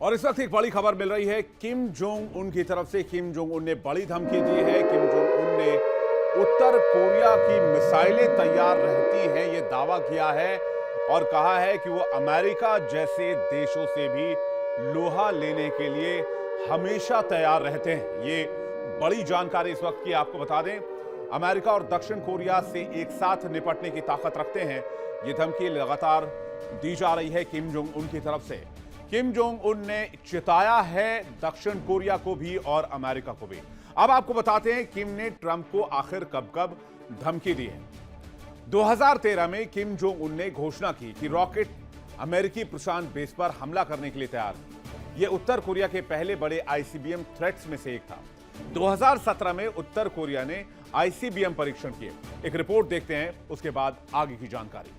और इस वक्त एक बड़ी खबर मिल रही है किम जोंग उन की तरफ से। किम जोंग उन ने बड़ी धमकी दी है। किम जोंग उन ने उत्तर कोरिया की मिसाइलें तैयार रहती हैं ये दावा किया है और कहा है कि वो अमेरिका जैसे देशों से भी लोहा लेने के लिए हमेशा तैयार रहते हैं। ये बड़ी जानकारी इस वक्त की आपको बता दें। अमेरिका और दक्षिण कोरिया से एक साथ निपटने की ताकत रखते हैं। ये धमकी लगातार दी जा रही है किम जोंग उन की तरफ से। किम जोंग उन ने चिताया है दक्षिण कोरिया को भी और अमेरिका को भी। अब आपको बताते हैं किम ने ट्रंप को आखिर कब कब धमकी दी है। 2013 में किम जोंग उन ने घोषणा की कि रॉकेट अमेरिकी प्रशांत बेस पर हमला करने के लिए तैयार है। यह उत्तर कोरिया के पहले बड़े आईसीबीएम थ्रेट्स में से एक था। 2017 में उत्तर कोरिया ने आईसीबीएम परीक्षण किए। एक रिपोर्ट देखते हैं, उसके बाद आगे की जानकारी।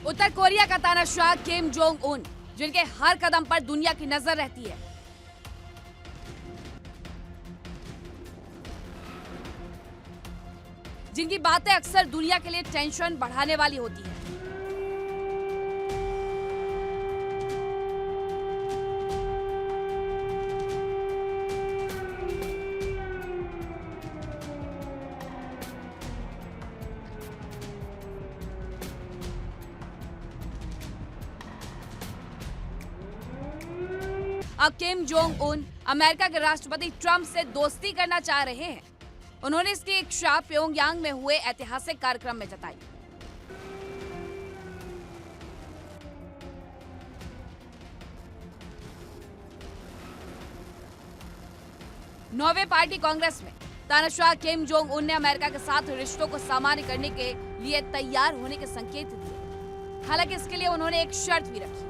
उत्तर कोरिया का तानाशाह किम जोंग उन, जिनके हर कदम पर दुनिया की नजर रहती है। जिनकी बातें अक्सर दुनिया के लिए टेंशन बढ़ाने वाली होती है। अब किम जोंग उन अमेरिका के राष्ट्रपति ट्रंप से दोस्ती करना चाह रहे हैं। उन्होंने इसकी एक इच्छा प्योंगयांग में हुए ऐतिहासिक कार्यक्रम में जताई। नौवें पार्टी कांग्रेस में तानाशाह किम जोंग उन ने अमेरिका के साथ रिश्तों को सामान्य करने के लिए तैयार होने के संकेत दिए। हालांकि इसके लिए उन्होंने एक शर्त भी रखी।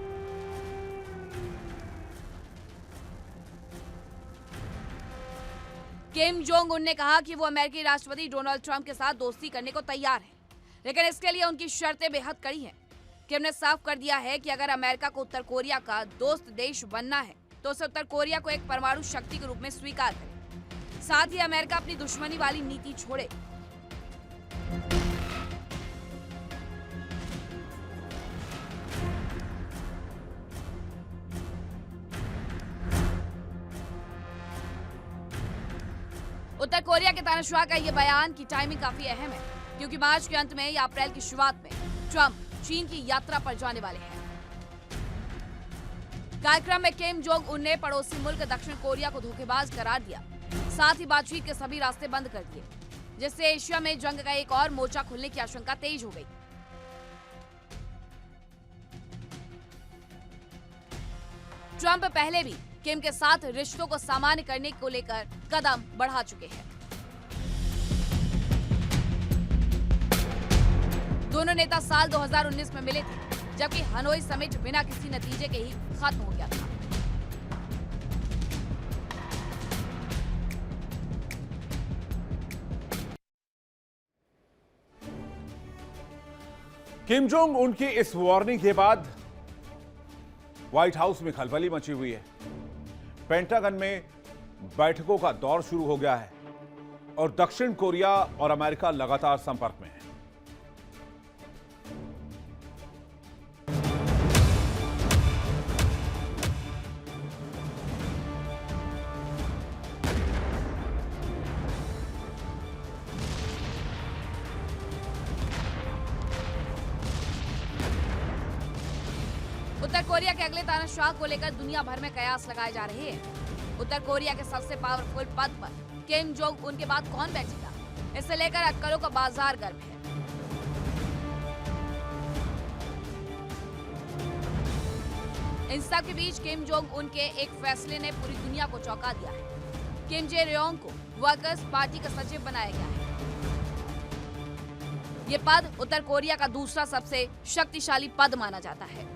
किम जोंग उन ने कहा कि वो अमेरिकी राष्ट्रपति डोनाल्ड ट्रंप के साथ दोस्ती करने को तैयार हैं, लेकिन इसके लिए उनकी शर्तें बेहद कड़ी हैं। किम ने साफ कर दिया है कि अगर अमेरिका को उत्तर कोरिया का दोस्त देश बनना है तो उसे उत्तर कोरिया को एक परमाणु शक्ति के रूप में स्वीकार करे। साथ ही अमेरिका अपनी दुश्मनी वाली नीति छोड़े। उत्तर कोरिया के तानाशाह का यह बयान की टाइमिंग काफी अहम है, क्योंकि मार्च के अंत में या अप्रैल की शुरुआत में ट्रंप चीन की यात्रा पर जाने वाले हैं। कार्यक्रम में किम जोंग उन ने पड़ोसी मुल्क दक्षिण कोरिया को धोखेबाज करार दिया। साथ ही बातचीत के सभी रास्ते बंद कर दिए, जिससे एशिया में जंग का एक और मोर्चा खुलने की आशंका तेज हो गई। ट्रंप पहले भी किम के साथ रिश्तों को सामान्य करने को लेकर कदम बढ़ा चुके हैं। दोनों नेता साल 2019 में मिले थे, जबकि हनोई समिट बिना किसी नतीजे के ही खत्म हो गया था। किम जोंग उनकी इस वार्निंग के बाद व्हाइट हाउस में खलबली मची हुई है। पेंटागन में बैठकों का दौर शुरू हो गया है और दक्षिण कोरिया और अमेरिका लगातार संपर्क में है। उत्तर कोरिया के अगले तानाशाह को लेकर दुनिया भर में कयास लगाए जा रहे हैं। उत्तर कोरिया के सबसे पावरफुल पद पर किम जोंग उन के बाद कौन बैठेगा, इसे लेकर अटकलों का बाजार गर्म है। इन सब के बीच किम जोंग उन के एक फैसले ने पूरी दुनिया को चौंका दिया है। किम जे रियोंग को वर्कर्स पार्टी का सचिव बनाया गया है। ये पद उत्तर कोरिया का दूसरा सबसे शक्तिशाली पद माना जाता है।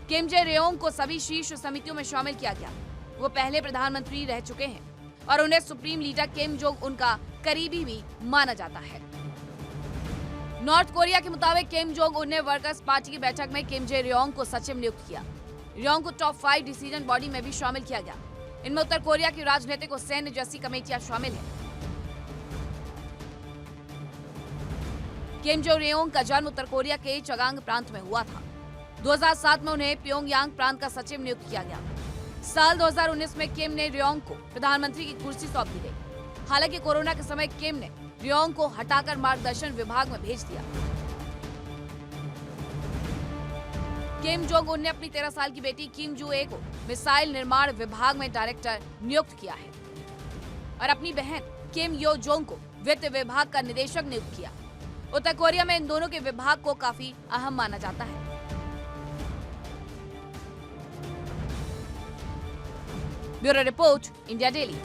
किम जे रियोंग को सभी शीर्ष समितियों में शामिल किया गया। वो पहले प्रधानमंत्री रह चुके हैं और उन्हें supreme leader Kim Jong Un का करीबी भी माना जाता है। नॉर्थ कोरिया के मुताबिक किम जोंग उन ने वर्कर्स पार्टी की बैठक में किम जे रियोंग को सचिव नियुक्त किया। रियोंग को टॉप 5 डिसीजन बॉडी में भी शामिल किया गया। इनमें उत्तर कोरिया की राजनीतिक और सैन्य जैसी कमेटियां शामिल हैं। किम जो रियोंग का जन्म उत्तर कोरिया के चगांग प्रांत में हुआ था। 2007 में उन्हें प्योंगयांग प्रांत का सचिव नियुक्त किया गया। साल 2019 में किम ने रियोंग को प्रधानमंत्री की कुर्सी सौंप दी गई। हालांकि कोरोना के समय किम ने रियोंग को हटाकर मार्गदर्शन विभाग में भेज दिया। किम जोंग उन ने अपनी 13 साल की बेटी किम जू ए को मिसाइल निर्माण विभाग में डायरेक्टर नियुक्त किया है और अपनी बहन किम यो जोंग को वित्त विभाग का निदेशक नियुक्त किया। उत्तर कोरिया में इन दोनों के विभाग को काफी अहम माना जाता है। Bureau report, India daily.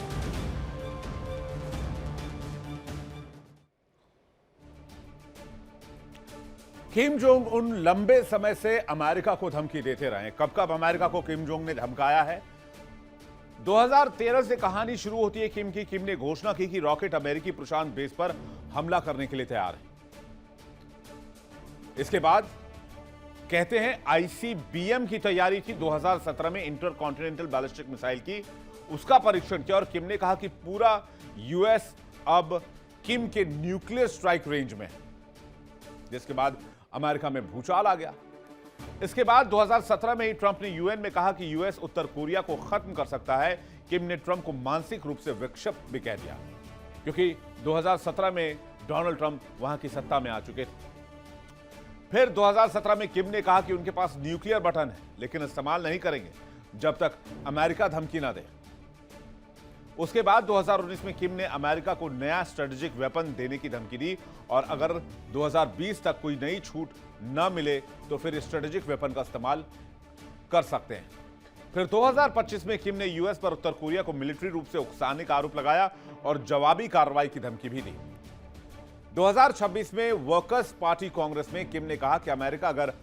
Kim Jong Un लंबे समय से अमेरिका को धमकी देते रहे। कब कब अमेरिका को किम जोंग ने धमकाया है? 2013 से कहानी शुरू होती है किम की। किम ने घोषणा की कि रॉकेट अमेरिकी प्रशांत बेस पर हमला करने के लिए तैयार है। इसके बाद कहते हैं आईसीबीएम की तैयारी थी। 2017 में इंटरकॉन्टिनेंटल बैलिस्टिक मिसाइल की उसका परीक्षण किया और किम ने कहा कि पूरा यूएस अब किम के न्यूक्लियर स्ट्राइक रेंज में है। जिसके बाद अमेरिका में भूचाल आ गया। इसके बाद 2017 में ही ट्रंप ने यूएन में कहा कि यूएस उत्तर कोरिया को खत्म कर सकता है। किम ने ट्रंप को मानसिक रूप से विक्षिप्त भी कह दिया, क्योंकि 2017 में डोनाल्ड ट्रंप वहां की सत्ता में आ चुके थे। फिर 2017 में किम ने कहा कि उनके पास न्यूक्लियर बटन है, लेकिन इस्तेमाल नहीं करेंगे जब तक अमेरिका धमकी ना दे। उसके बाद 2019 में किम ने अमेरिका को नया स्ट्रेटेजिक वेपन देने की धमकी दी और अगर 2020 तक कोई नई छूट न मिले तो फिर स्ट्रेटेजिक वेपन का इस्तेमाल कर सकते हैं। फिर 2025 में किम ने यूएस पर उत्तर कोरिया को मिलिट्री रूप से उकसाने का आरोप लगाया और जवाबी कार्रवाई की धमकी भी दी। 2026 में वर्कर्स पार्टी कांग्रेस में किम ने कहा कि अमेरिका अगर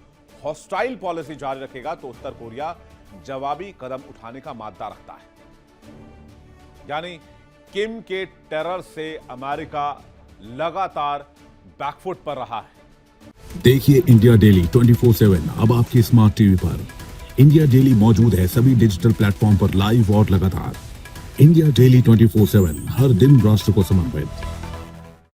हॉस्टाइल पॉलिसी जारी रखेगा तो उत्तर कोरिया जवाबी कदम उठाने का मादा रखता है। यानी किम के टेरर से अमेरिका लगातार बैकफुट पर रहा है। देखिए इंडिया डेली 24/7 अब आपके स्मार्ट टीवी पर। इंडिया डेली मौजूद है सभी डिजिटल प्लेटफॉर्म पर लाइव और लगातार। इंडिया डेली 24/7 हर दिन राष्ट्र को समर्पित।